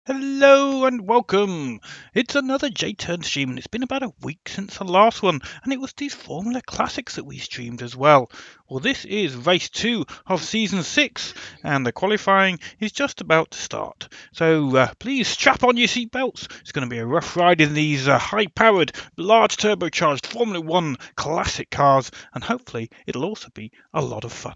Hello and welcome! It's another J-Turn stream, and it's been about a week since the last one, and it was these Formula Classics that we streamed as well. Well, this is race 2 of season 6, and the qualifying is just about to start. So please strap on your seatbelts. It's going to be a rough ride in these high-powered, large turbocharged Formula 1 classic cars, and hopefully it'll also be a lot of fun.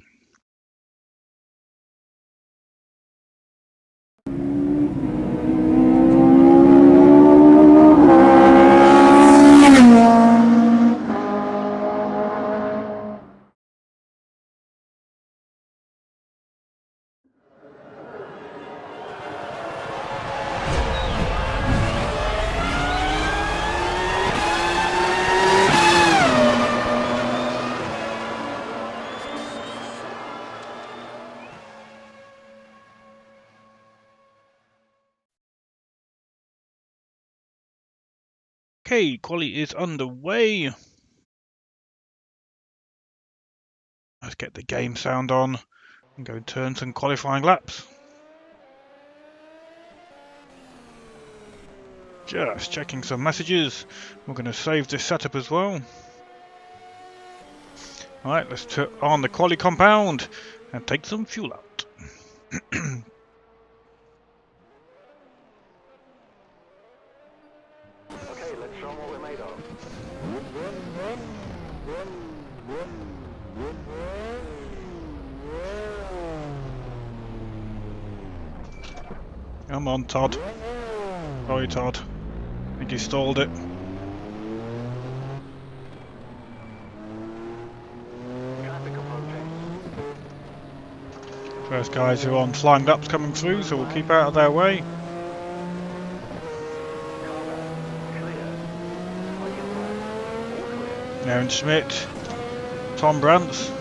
Okay, quali is underway. Let's get the game sound on and go turn some qualifying laps. Just checking some messages. We're going to save this setup as well. Alright, let's turn on the quali compound and take some fuel out. Okay, let's show them what we're made of. Come on, Todd. Sorry, Todd. I think he stalled it. First guys who are on flying laps coming through, so we'll keep out of their way. Aaron Schmidt, Tom Brantz.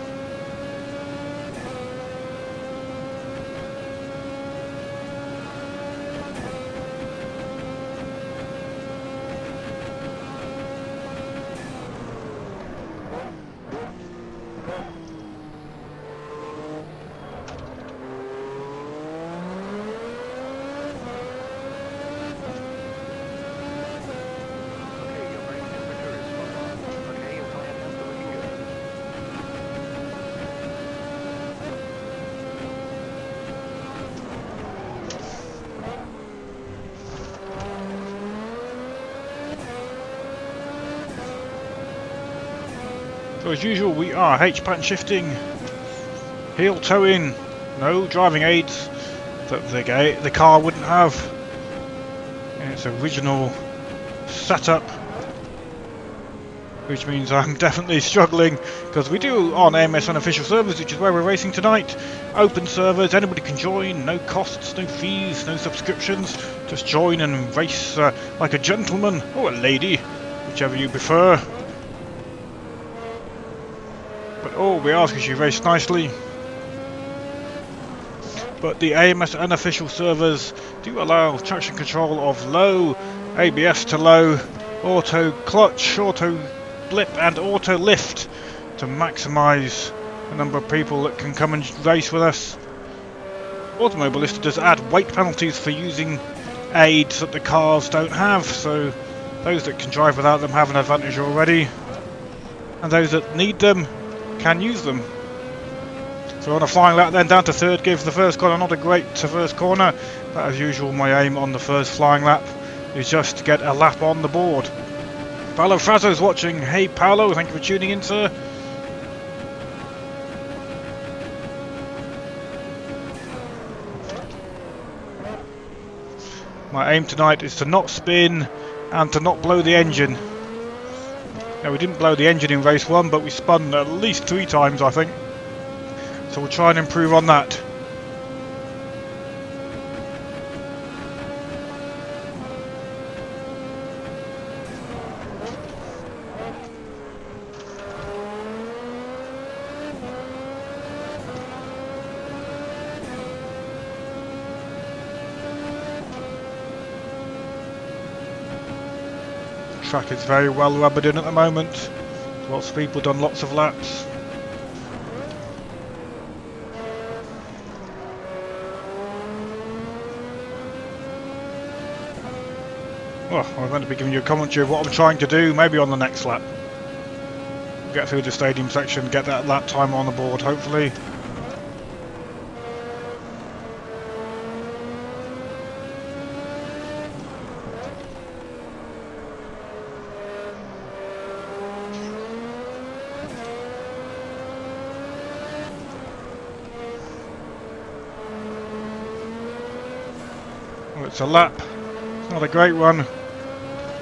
So as usual, we are H-pattern shifting, heel towing, no driving aids that the car wouldn't have in its original setup, which means I'm definitely struggling because we do on AMS unofficial servers, which is where we're racing tonight. Open servers, anybody can join, no costs, no fees, no subscriptions, just join and race like a gentleman or a lady, whichever you prefer. But all we ask is you race nicely. But the AMS unofficial servers do allow traction control of low, ABS to low, auto clutch, auto blip and auto lift to maximise the number of people that can come and race with us. Automobilista does add weight penalties for using aids that the cars don't have, so those that can drive without them have an advantage already, and those that need them can use them. So on a flying lap then down to third gear for the first corner, not a great first corner, but as usual my aim on the first flying lap is just to get a lap on the board. Paolo Frazzo's watching. Hey Paolo, thank you for tuning in, sir. My aim tonight is to not spin and to not blow the engine. Now we didn't blow the engine in race 1, but we spun at least 3 times I think. So we'll try and improve on that. The track is very well rubbered in at the moment. Lots of people done lots of laps. Well, I'm going to be giving you a commentary of what I'm trying to do, maybe on the next lap. Get through the stadium section, get that lap time on the board, hopefully. Well, it's a lap. It's not a great one.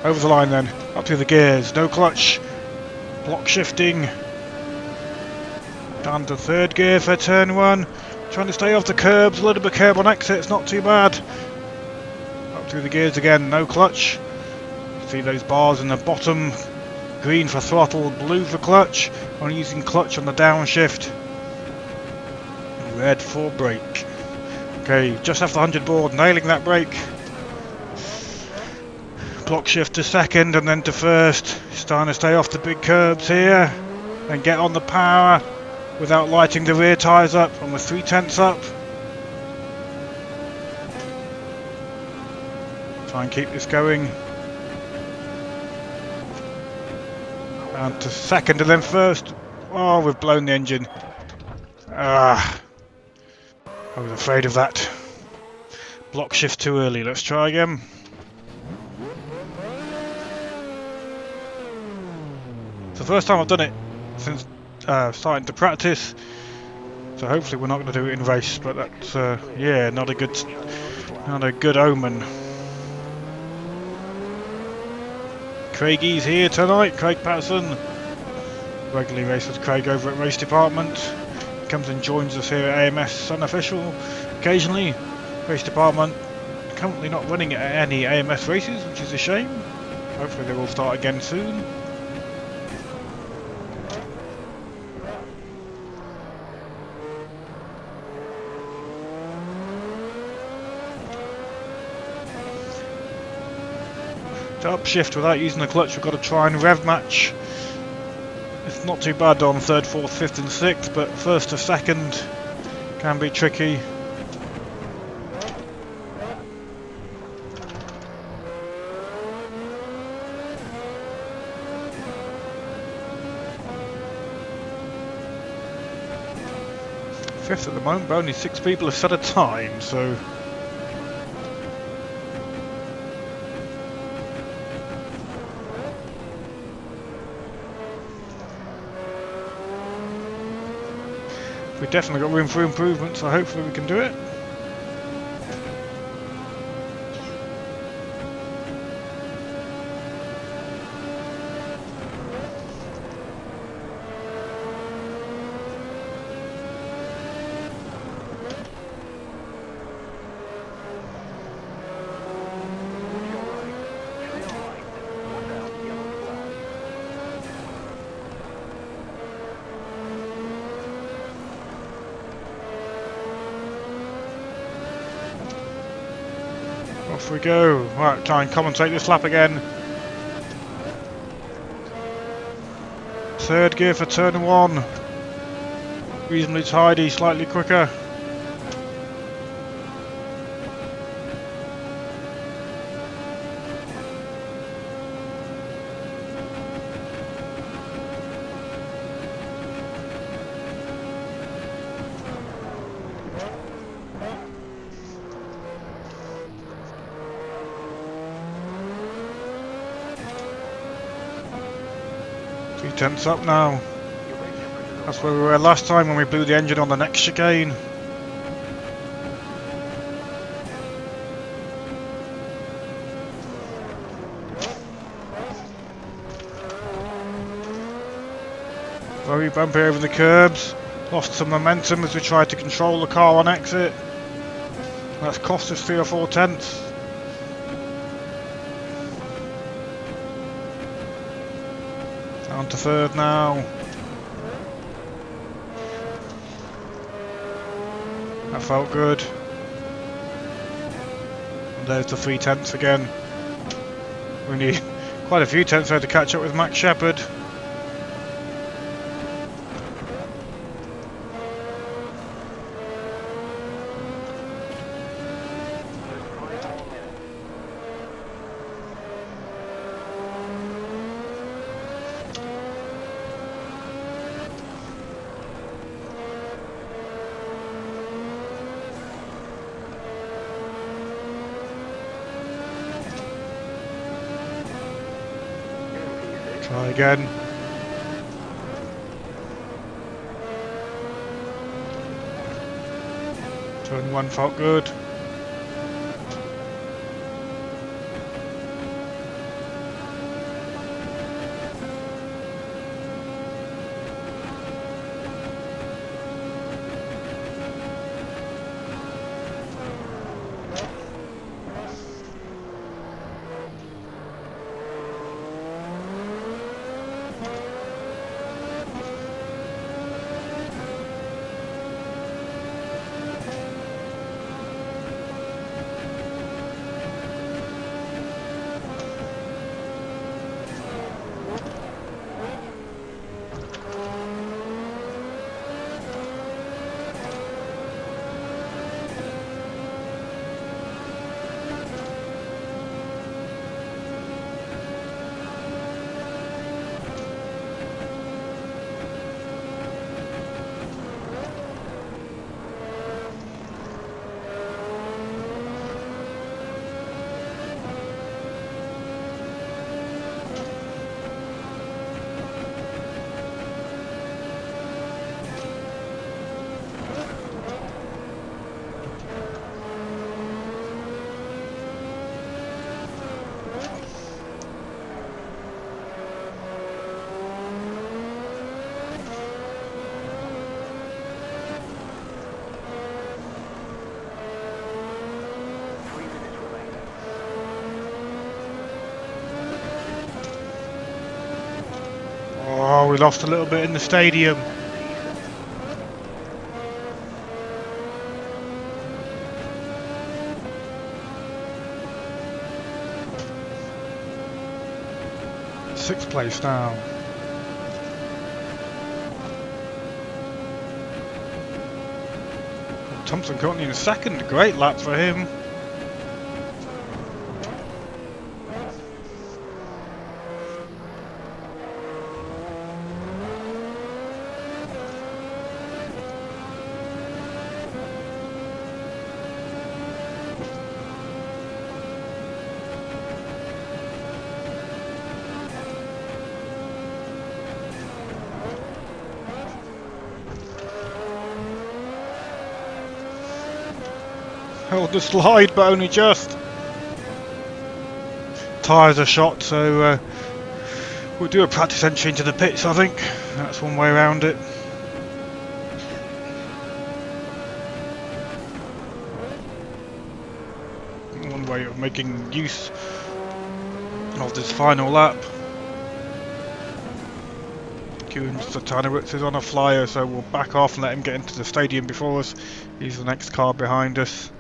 Over the line then, up through the gears, no clutch, block shifting, down to third gear for turn 1, trying to stay off the curbs, a little bit of curb on exit, it's not too bad. Up through the gears again, no clutch, see those bars in the bottom, green for throttle, blue for clutch, only using clutch on the downshift, red for brake. Okay, just after the 100 board, nailing that brake. Block shift to second and then to first. Starting to stay off the big curbs here. Then get on the power without lighting the rear tyres up. And we're 3/10 up. Try and keep this going. And to second and then first. Oh, we've blown the engine. I was afraid of that. Block shift too early. Let's try again. It's the first time I've done it since starting to practice, so hopefully we're not going to do it in race. But that's yeah, not a good omen. Craigie's here tonight. Craig Patterson regularly races with Craig over at Race Department. He comes and joins us here at AMS Unofficial occasionally. Race Department currently not running at any AMS races, which is a shame. Hopefully they will start again soon. To upshift without using the clutch, we've got to try and rev match. It's not too bad on 3rd, 4th, 5th and 6th, but 1st to 2nd can be tricky. Fifth at the moment, but only 6 people have set a time, so we've definitely got room for improvement, so hopefully we can do it. Off we go. Right, try and commentate this lap again. 3rd gear for turn 1. Reasonably tidy, slightly quicker. Tenths up now. That's where we were last time when we blew the engine on the next chicane. Very bumpy over the curbs. Lost some momentum as we tried to control the car on exit. That's cost us 3 or 4 tenths. On to 3rd now. That felt good. And there's the 3 tenths again. We need quite a few tenths there to catch up with Max Shepard. Try again. Turn one felt good. Oh, we lost a little bit in the stadium. Sixth place now. Thompson currently in second. Great lap for him. Held the slide, but only just. Tyres are shot, so we'll do a practice entry into the pits, I think. That's one way around it. One way of making use of this final lap. Kingston is on a flyer, so we'll back off and let him get into the stadium before us. He's the next car behind us.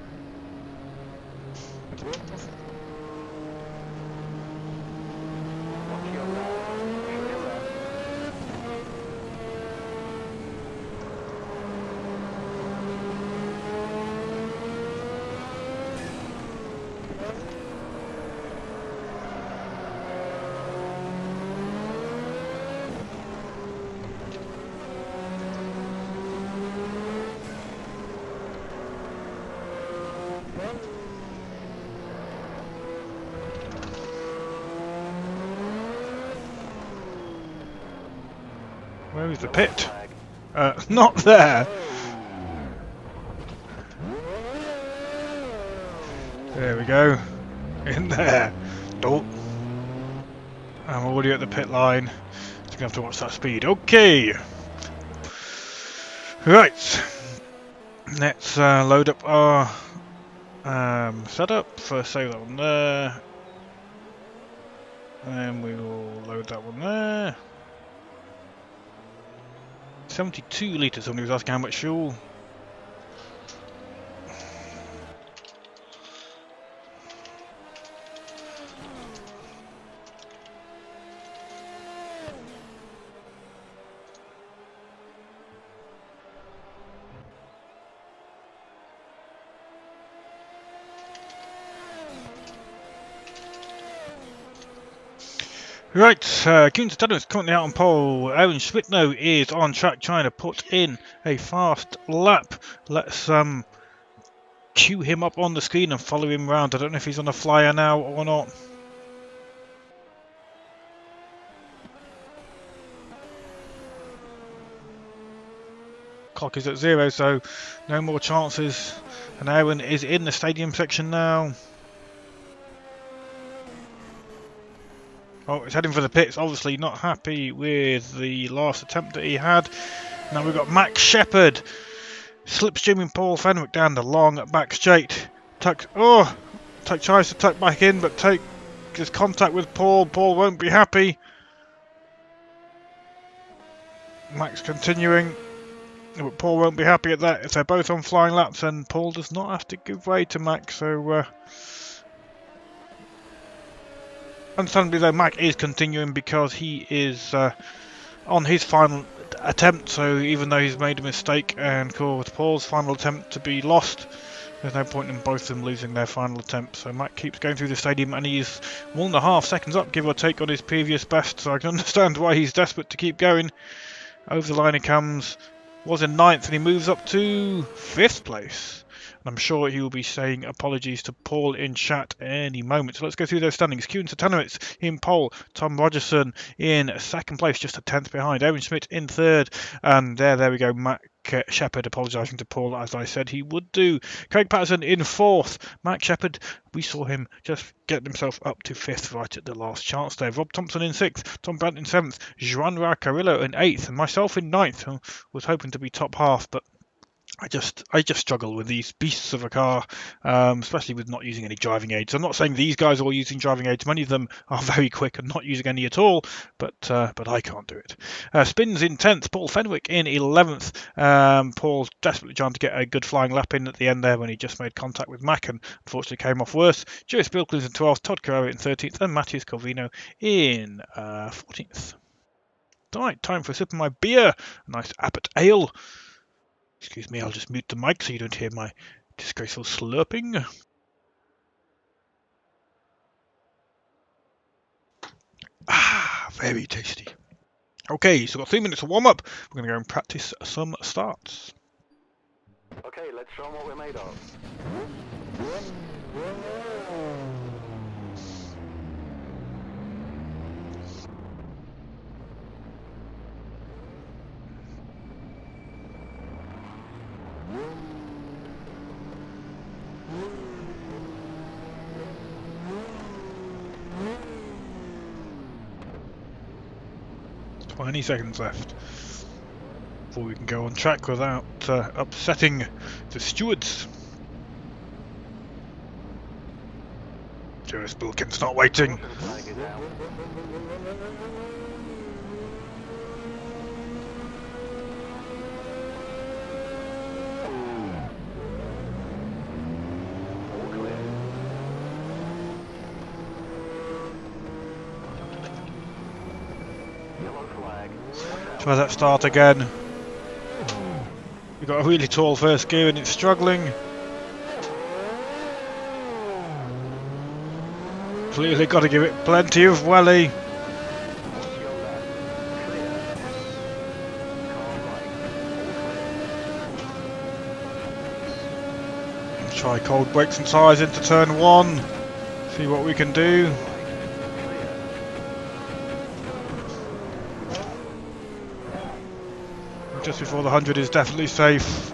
Where is the pit? Not there! There we go. In there. Don't. I'm already at the pit line. So I'm going to have to watch that speed. Okay! Right. Let's load up our setup. First save that one there. And we will load that one there. 72 litres, somebody was asking how much fuel. Right, Kingston is currently out on pole. Aaron Schwitno is on track trying to put in a fast lap. Let's cue him up on the screen and follow him around. I don't know if he's on a flyer now or not. clock is at 0, so no more chances. And Aaron is in the stadium section now. Oh, he's heading for the pits, obviously not happy with the last attempt that he had. Now we've got Max Shepherd slipstreaming Paul Fenwick down the long back straight. Tries to tuck back in, but takes contact with Paul. Paul won't be happy. Max continuing, but Paul won't be happy at that. If they're both on flying laps, and Paul does not have to give way to Max, so understandably though, Mac is continuing because he is on his final attempt, so even though he's made a mistake and caused Paul's final attempt to be lost, there's no point in both of them losing their final attempt. So Mac keeps going through the stadium and he's 1.5 seconds up, give or take, on his previous best, so I can understand why he's desperate to keep going. Over the line he comes, was in 9th, and he moves up to 5th place. I'm sure he will be saying apologies to Paul in chat any moment. So let's go through those standings. Kuhn Satanowitz in pole. Tom Rogerson in 2nd place, just a 10th behind. Aaron Schmidt in 3rd. And there we go. Mac Shepherd apologising to Paul, as I said he would do. Craig Patterson in 4th. Mac Shepherd, we saw him just get himself up to 5th right at the last chance there. Rob Thompson in 6th. Tom Brandt in 7th. Joan Carrillo in 8th. And myself in 9th. Who was hoping to be top half, but I just struggle with these beasts of a car, especially with not using any driving aids. I'm not saying these guys are all using driving aids. Many of them are very quick and not using any at all, but I can't do it. Spins in 10th, Paul Fenwick in 11th. Paul desperately trying to get a good flying lap in at the end there when he just made contact with Mack and unfortunately came off worse. Joyce Bilkins in 12th, Todd Carrera in 13th, and Matthias Corvino in 14th. Right, time for a sip of my beer. A nice Abbott Ale. Excuse me, I'll just mute the mic so you don't hear my disgraceful slurping. Ah, very tasty. Okay, so we've got 3 minutes to warm up. We're going to go and practice some starts. Okay, let's show them what we're made of. Any seconds left before we can go on track without upsetting the stewards. Joyce Bilkins not waiting. Try that start again. We've got a really tall first gear and it's struggling. Clearly got to give it plenty of welly. Try cold brakes and tyres into turn 1. See what we can do. Just before the 100 is definitely safe.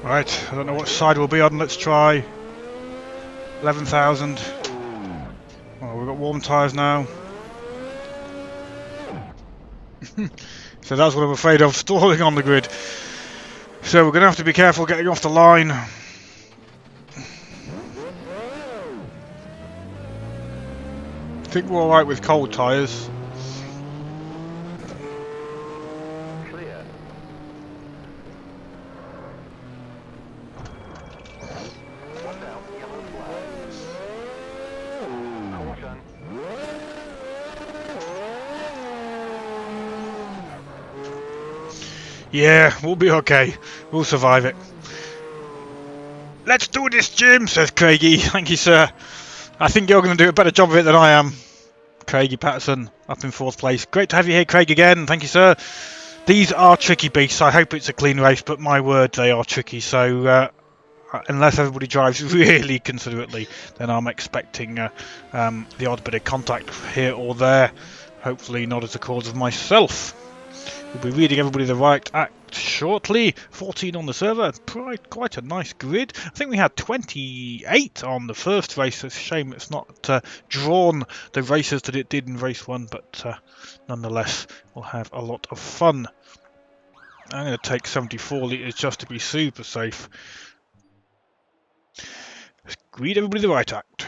Right, I don't know what side we'll be on. Let's try 11,000. Oh, we've got warm tyres now. So that's what I'm afraid of, stalling on the grid. So we're going to have to be careful getting off the line. I think we're alright with cold tyres. Clear. Watch out, yellow flag. Caution. Yeah, we'll be okay. We'll survive it. Let's do this, Jim, says Craigie. Thank you, sir. I think you're going to do a better job of it than I am. Craigie Patterson up in 4th place. Great to have you here, Craig, again. Thank you, sir. These are tricky beasts. I hope it's a clean race, but my word, they are tricky. So unless everybody drives really considerately, then I'm expecting the odd bit of contact here or there. Hopefully not as a cause of myself. We'll be reading everybody the right act shortly. 14 on the server. Quite a nice grid. I think we had 28 on the first race. It's a shame it's not drawn the races that it did in race 1, but nonetheless, we'll have a lot of fun. I'm going to take 74 litres just to be super safe. Let's read everybody the right act.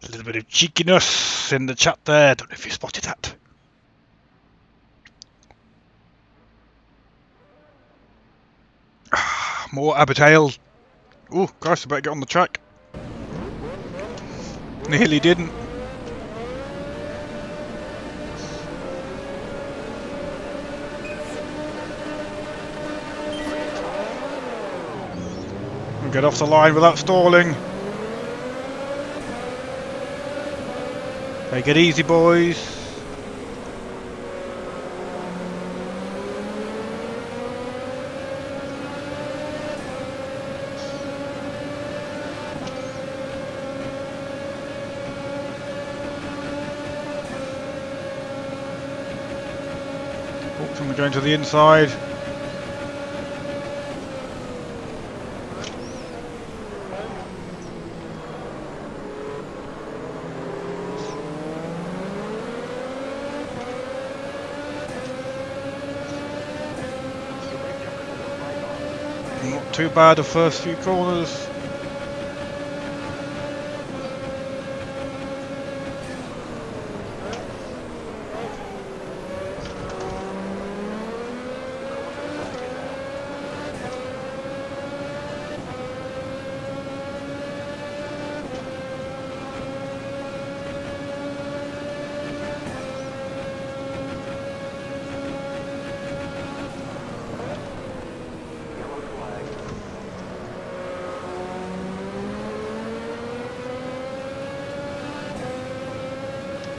A little bit of cheekiness in the chat there. Don't know if you spotted that. More Abertail. Oh, Christ, I better get on the track. Nearly didn't. And get off the line without stalling. Take it easy, boys. We're going to the inside. Not too bad the first few corners.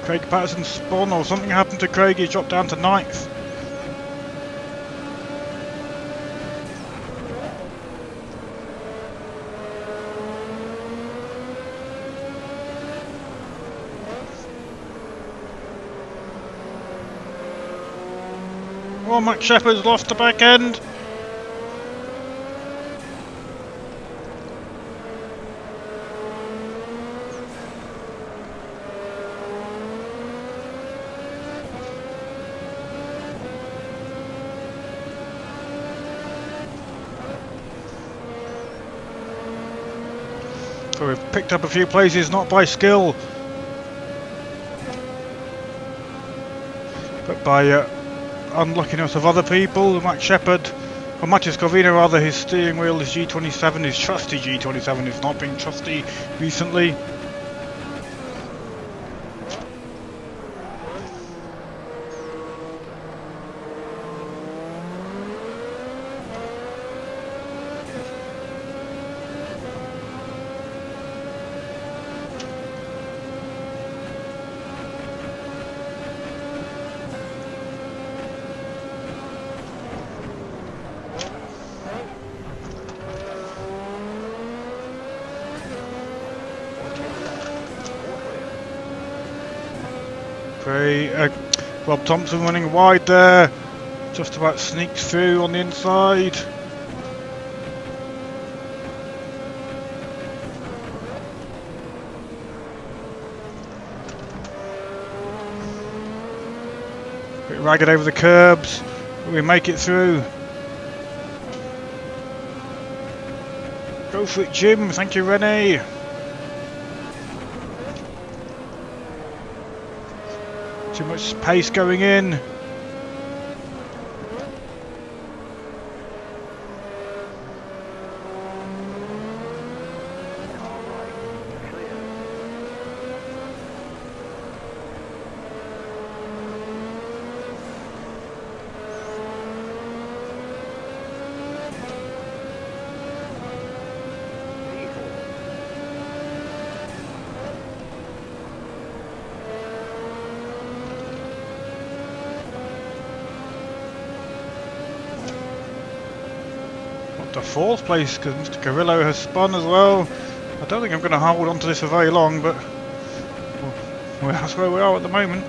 Craig Patterson spun or something happened to Craig, he dropped down to 9th. Oh, Max Shepard's lost the back end. So we've picked up a few places, not by skill, but by unluckiness of other people. Max Shepard, or Matthias Corvina rather, his steering wheel, his G27, his trusty G27 is not being trusty recently. Rob Thompson running wide there, just about sneaked through on the inside. Bit ragged over the curbs, but we make it through. Go for it, Jim. Thank you, Renee. Too much pace going in. To 4th place because Mr. Carrillo has spun as well. I don't think I'm going to hold on to this for very long, but well, that's where we are at the moment.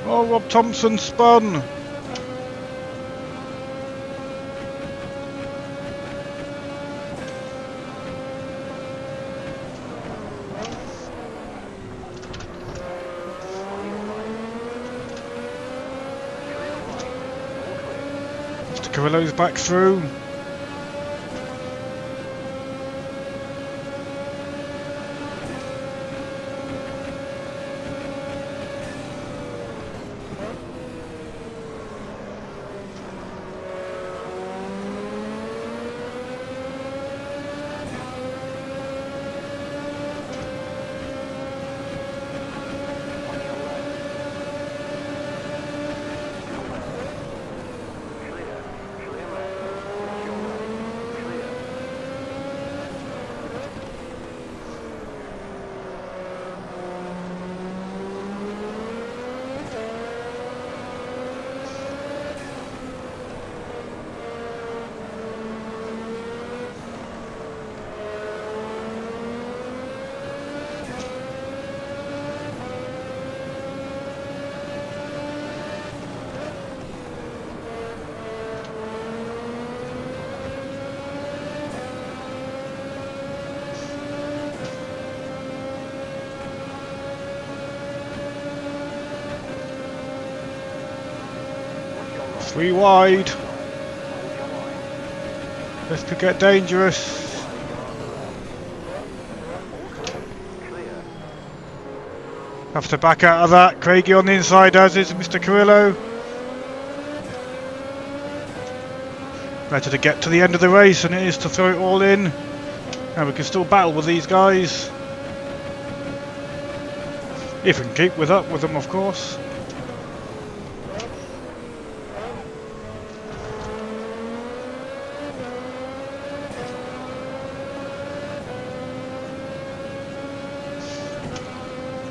Oh, Rob Thompson spun. Carrillo's back through. Three wide. This could get dangerous. Have to back out of that. Craigie on the inside, as is Mr. Carrillo. Better to get to the end of the race than it is to throw it all in. And we can still battle with these guys. If we can keep up with them, of course.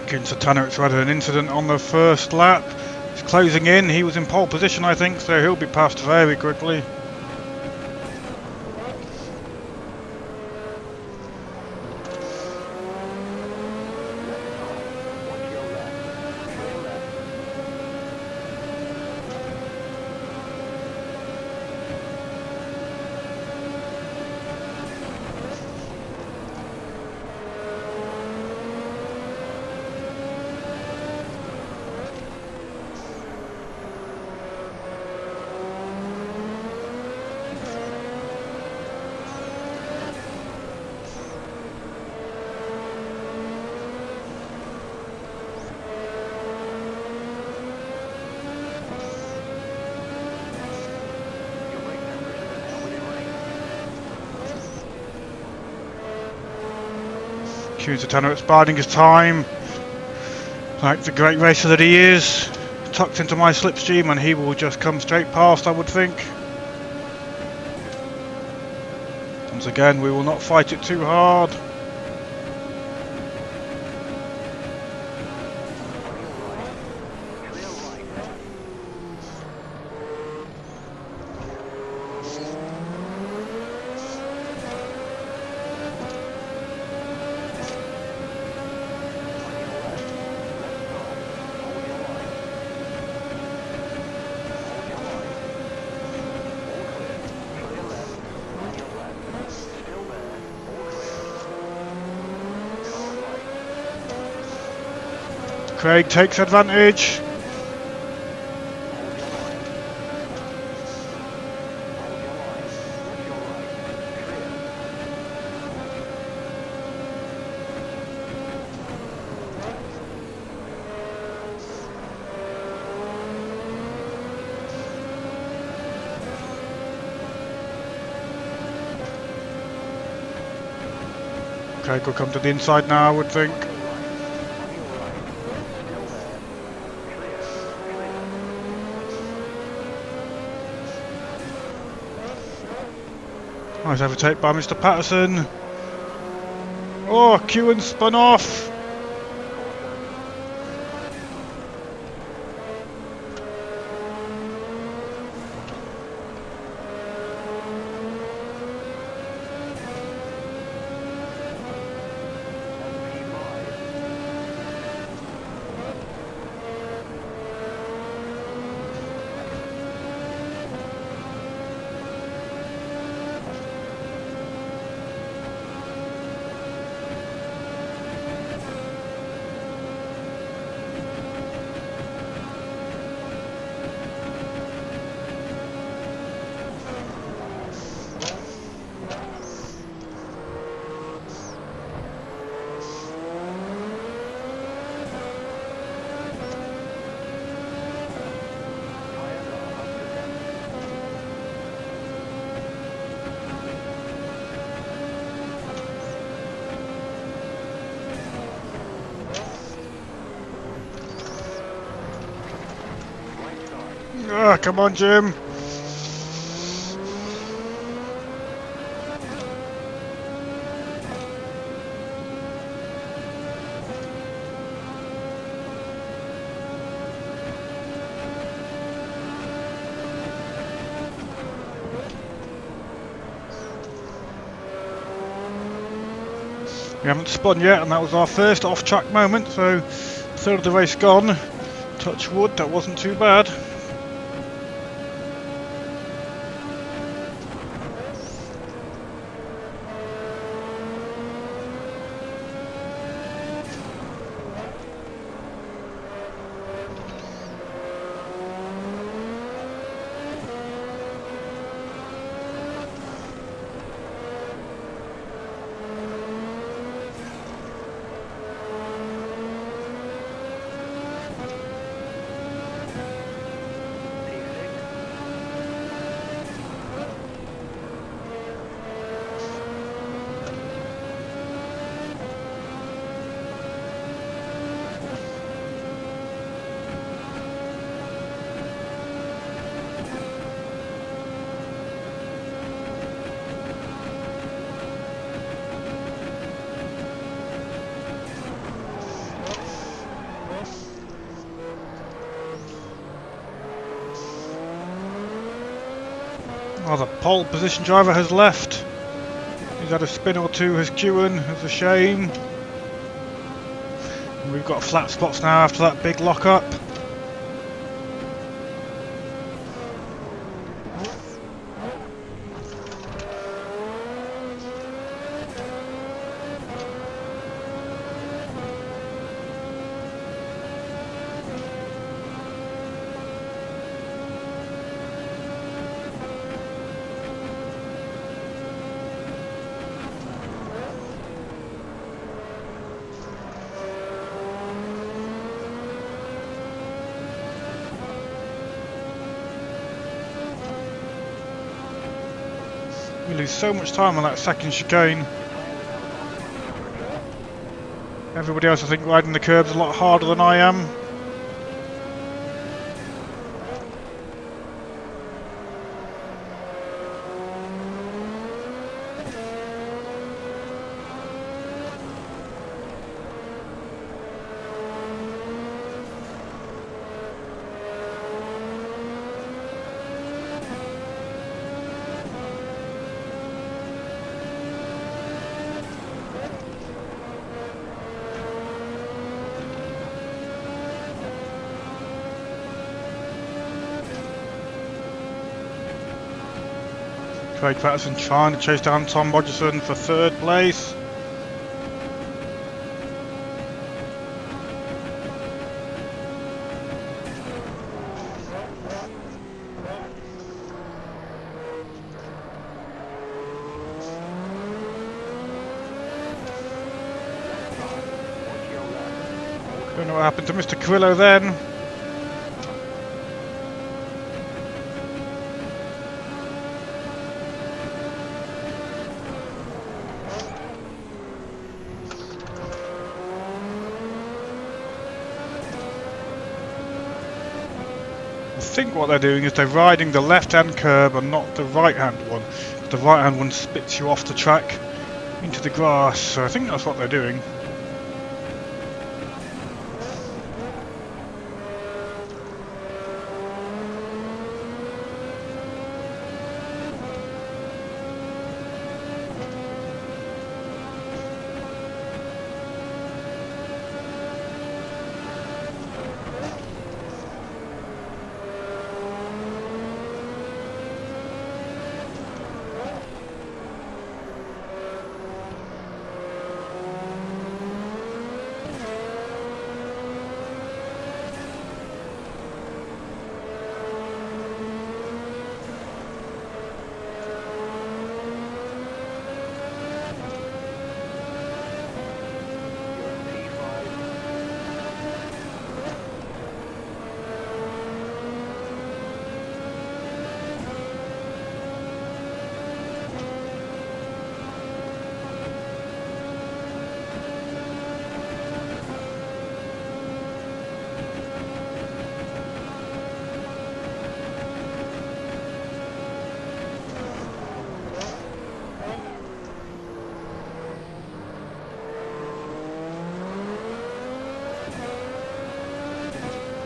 Kingston had an incident on the first lap. He's closing in. He was in pole position, I think, so he'll be passed very quickly. Kingston biding his time, like the great racer that he is, tucked into my slipstream, and he will just come straight past, I would think. Once again, we will not fight it too hard. Craig takes advantage. Craig will come to the inside now, I would think. Nice overtake by Mr. Patterson. Oh, Kewen spun off. Ah, come on, Jim. We haven't spun yet, and that was our first off-track moment, so third of the race gone. Touch wood, that wasn't too bad. Oh, the pole position driver has left. He's had a spin or two, has Kewen. It's a shame. And we've got flat spots now after that big lock-up. We lose so much time on that second chicane. Everybody else, I think, riding the curbs a lot harder than I am. Craig Patterson trying to chase down Tom Rogerson for third place. Don't know what happened to Mr. Carrillo then. I think what they're doing is they're riding the left-hand curb and not the right-hand one. The right-hand one spits you off the track into the grass, so I think that's what they're doing.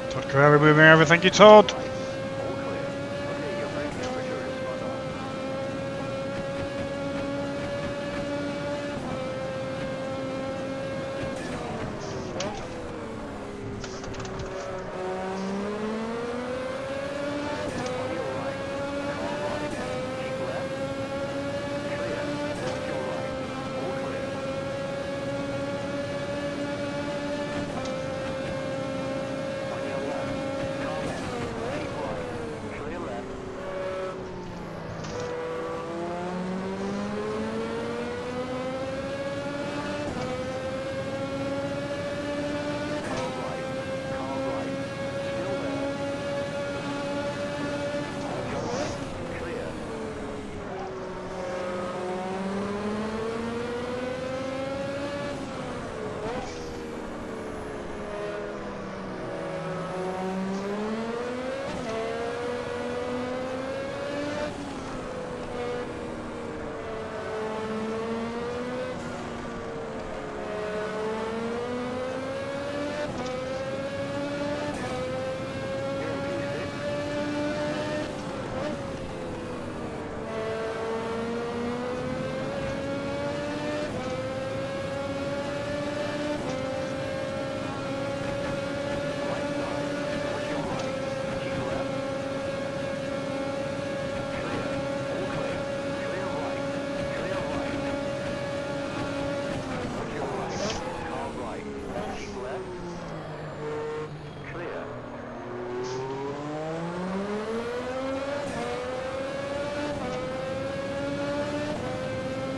Todd Carrera moving over, thank you Todd. All clear. Okay, your brake temperature is spot on. On your right. Car right. Keep left. Clear. Watch your right. All clear. On your left. Car left. Keep right. Clear left. Car right. Car right. Still there. On your right. Clear. You're in P6. Right side. Watch your right. Keep left. Clear. All clear. Clear right. Clear right. Watch your right. Car right. Keep left. Clear.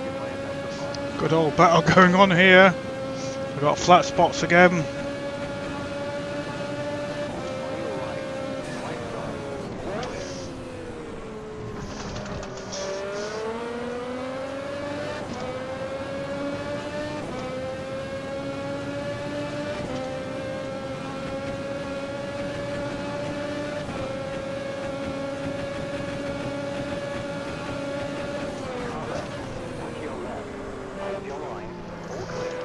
Your tire pressure fine. Good old battle going on here. We've got flat spots again. On your right. Right side. All clear. Car left. Watch your left. Hold your line. All clear.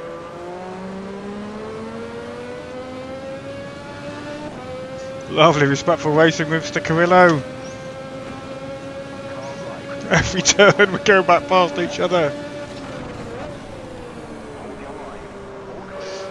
Lovely respectful racing with Mr. Carrillo. Car right. Every turn we go back past each other. Hold your line. All clear.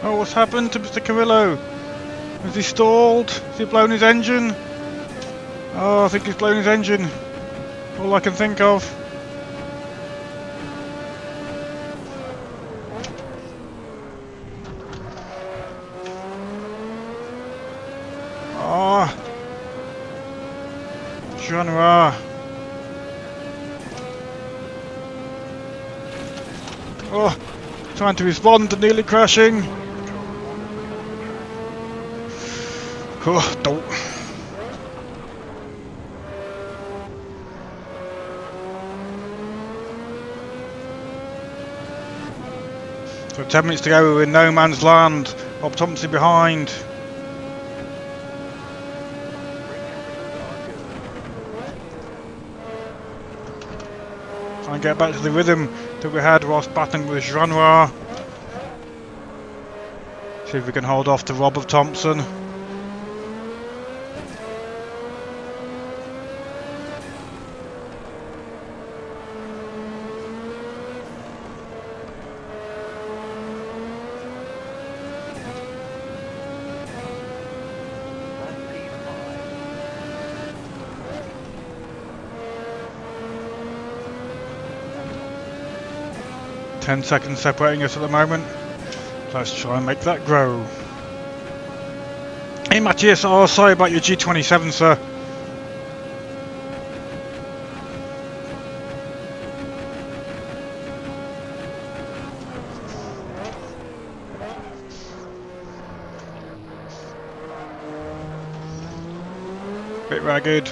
Oh, what's happened to Mr. Carrillo? Has he stalled? Has he blown his engine? Oh, I think he's blown his engine. All I can think of. Ah, Genre. Oh, trying to respond to nearly crashing. Oh, don't. So 10 minutes to go, we're in no man's land. Bob Thompson behind. Try and get back to the rhythm that we had whilst battling with Genre. See if we can hold off to Rob of Thompson. Ten seconds separating us at the moment. Let's try and make that grow. Hey Matthias, oh sorry about your G27, sir. Bit ragged.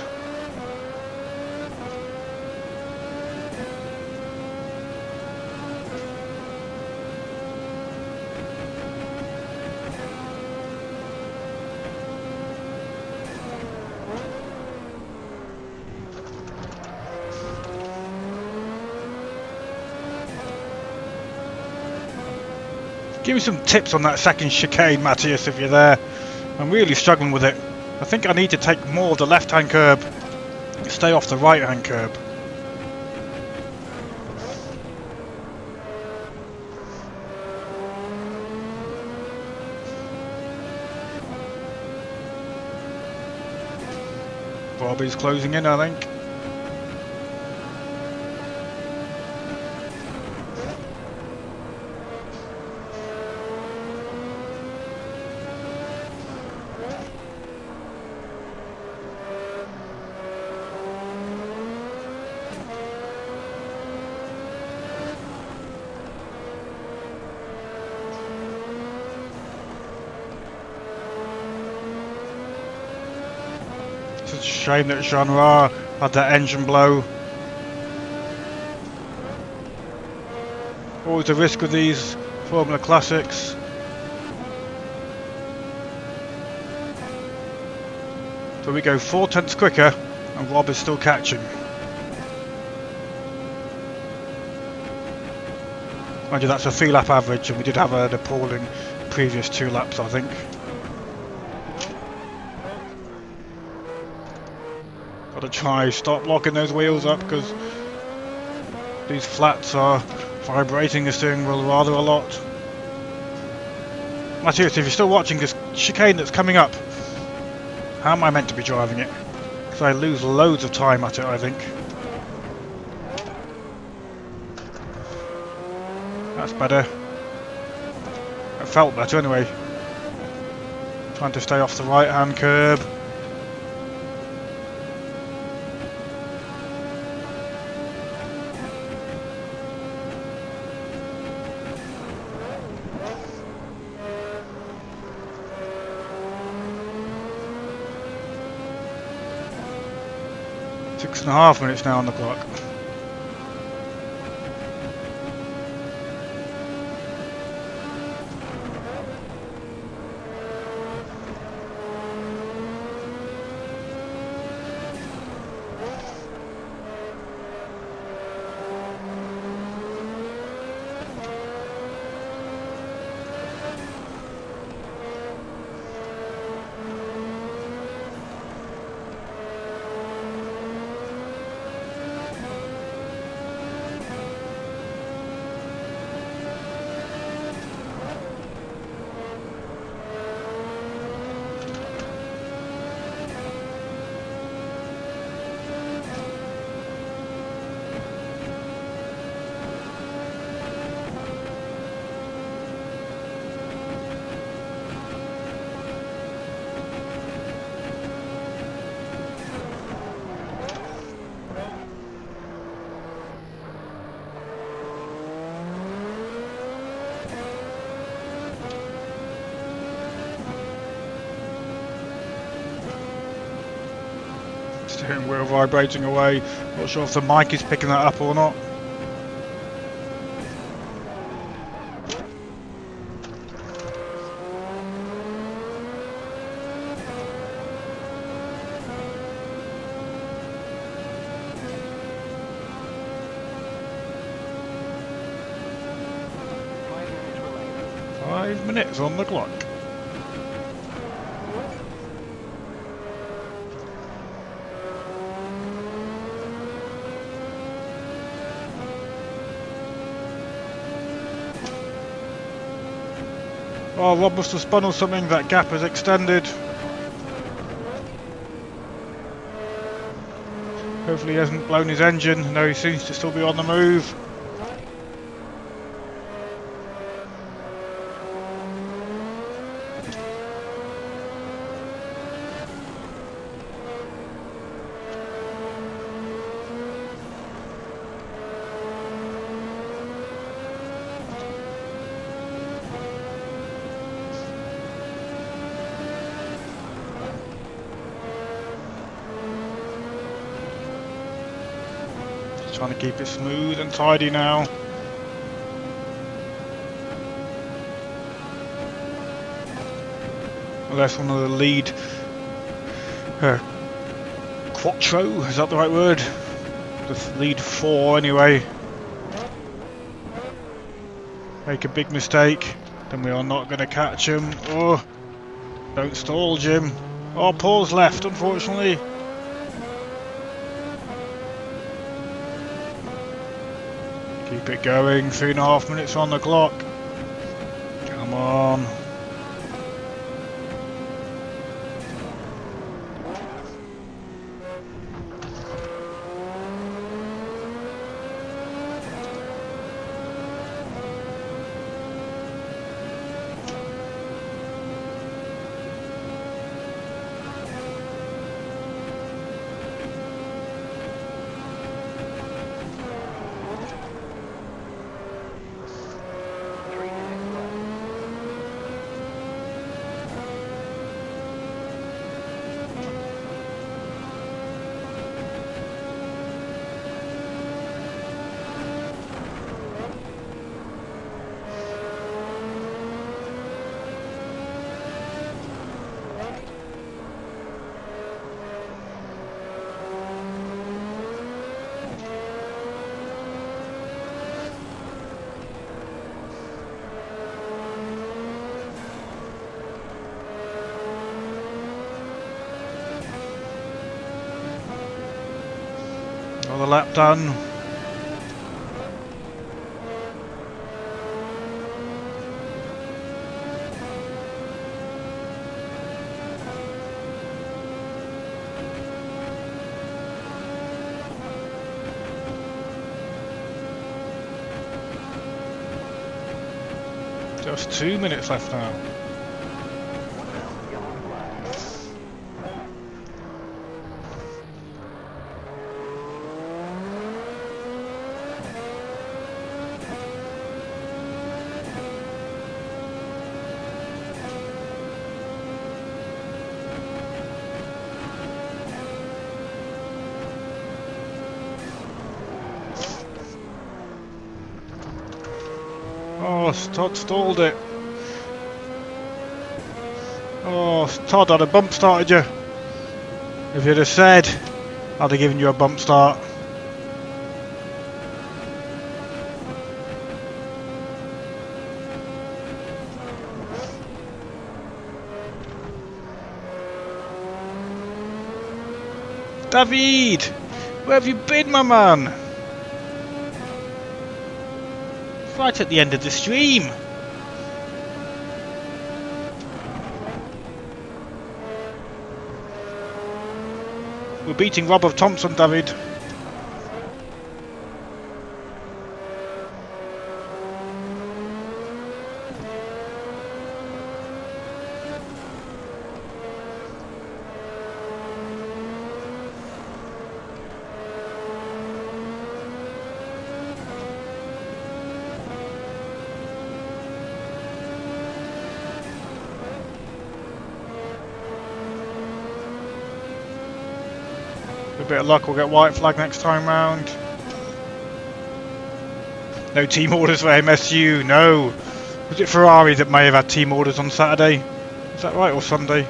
Give me some tips on that second chicane, Matthias, if you're there. I'm really struggling with it. I think I need to take more of the left-hand curb, stay off the right-hand curb. Bobby's closing in, I think. It's a shame that Genre had that engine blow. Always a risk with these Formula Classics. So we go 4/10 quicker and Rob is still catching. Mind you, that's a 3 lap average and we did have an appalling previous 2 laps, I think. Got to try stop locking those wheels up because these flats are vibrating the steering wheel rather a lot. Matthias, if you're still watching this chicane that's coming up, how am I meant to be driving it? Because I lose loads of time at it, I think. That's better. It felt better anyway. Trying to stay off the right hand curb. Six and a half minutes now on the clock. steering wheel vibrating away. Not sure if the mic is picking that up or not. Minutes on the clock. Oh, Rob must have spun or something. That gap has extended. Hopefully he hasn't blown his engine. No, he seems to still be on the move. Trying to keep it smooth and tidy now. Well, that's one of the lead quattro, is that the right word? The lead 4 anyway. Make a big mistake, then we are not going to catch him. Oh, don't stall, Jim. Oh, Paul's left, unfortunately. Keep it going, 3.5 minutes on the clock. Come on. Another lap done. Just 2 minutes left now. Oh, Todd stalled it. Oh, Todd, I'd have bump started you. If you'd have said, I'd have given you a bump start. David! Where have you been, my man? Right at the end of the stream. We're beating Rob of Thompson, David. bit of luck, we'll get white flag next time round. No team orders for MSU, no. Was it Ferrari that may have had team orders on Saturday? Is that right, or Sunday?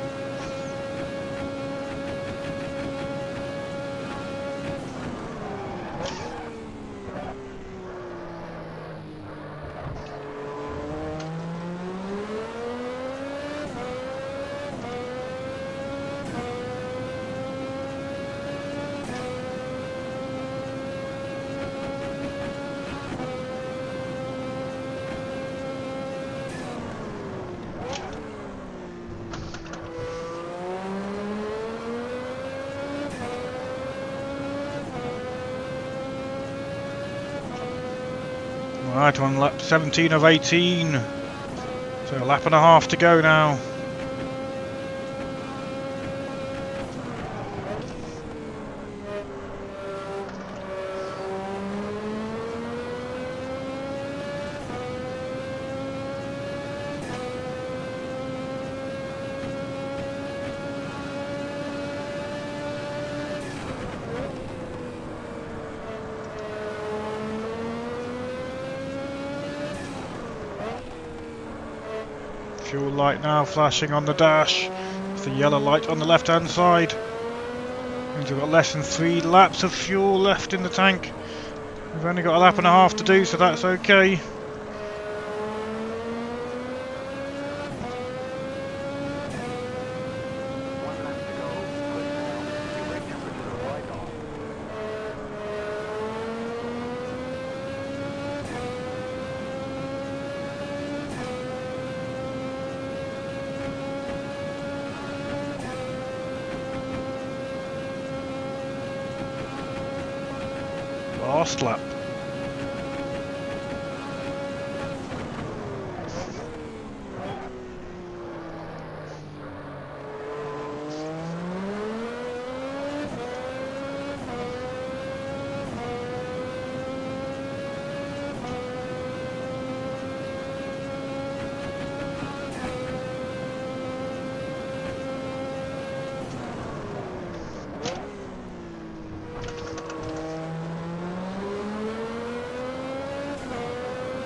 Right, on lap 17 of 18. So a lap and a half to go now. Fuel light now flashing on the dash. It's the yellow light on the left hand side. Means we've got less than 3 laps of fuel left in the tank. We've only got a lap and a half to do, so that's okay. Last lap.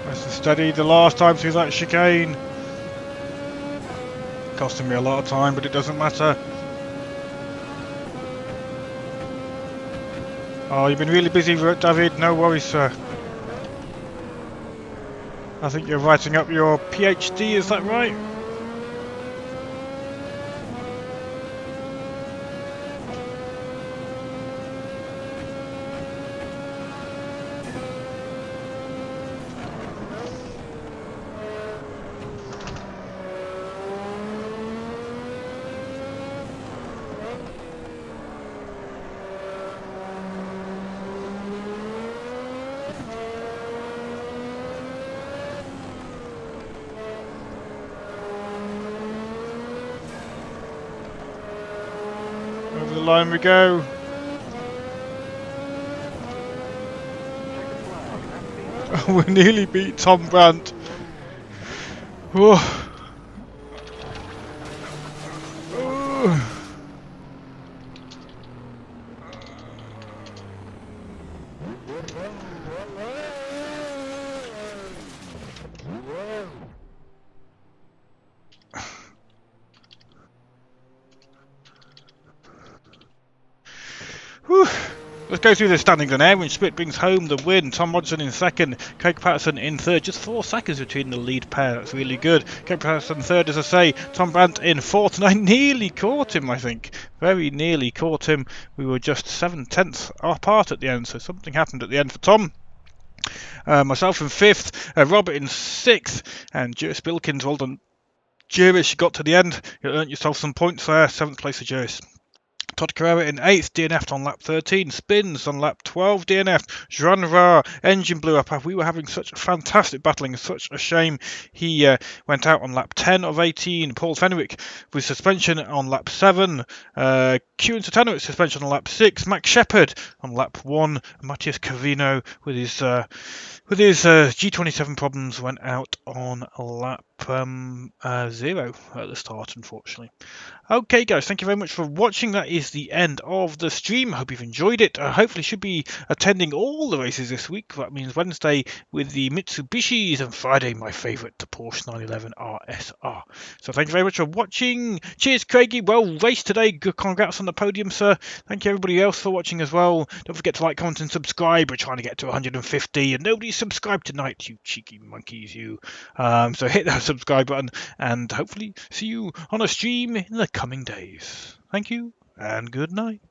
Nice and steady the last time through that chicane. Costing me a lot of time, but it doesn't matter. Oh, you've been really busy, David. No worries, sir. I think you're writing up your PhD, is that right? Over the line we go. We nearly beat Tom Brandt. Whoa. Whew. Let's go through the standings on air. Split brings home the win. Tom Rodson in second, Craig Patterson in third. Just 4 seconds between the lead pair. That's really good. Craig Patterson third, as I say. Tom Brandt in fourth, and I nearly caught him, I think. Very nearly caught him. We were just 7/10 apart at the end, so something happened at the end for Tom. Myself in fifth, Robert in sixth, and Juris Bilkins. Well done, Juris. You got to the end. You earned yourself some points there. 7th place for Juris. Todd Carrera in 8th, DNF'd on lap 13, Spins on lap 12, DNF'd, Jean engine blew up. We were having such fantastic battling, such a shame he went out on lap 10 of 18, Paul Fenwick with suspension on lap 7, Q and Satano with suspension on lap 6, Max Shepard on lap 1, Matthias Cavino with his G27 problems went out on lap 0 at the start, unfortunately. Okay, guys, thank you very much for watching. That is the end of the stream. I hope you've enjoyed it. Hopefully, should be attending all the races this week. That means Wednesday with the Mitsubishis and Friday, my favourite, the Porsche 911 RSR. So, thank you very much for watching. Cheers, Craigie. Well raced today. Good, congrats on the podium, sir. Thank you, everybody else, for watching as well. Don't forget to like, comment, and subscribe. We're trying to get to 150, and nobody's subscribed tonight, you cheeky monkeys, you. So, hit that subscribe button, and hopefully see you on a stream in the coming days. Thank you and good night.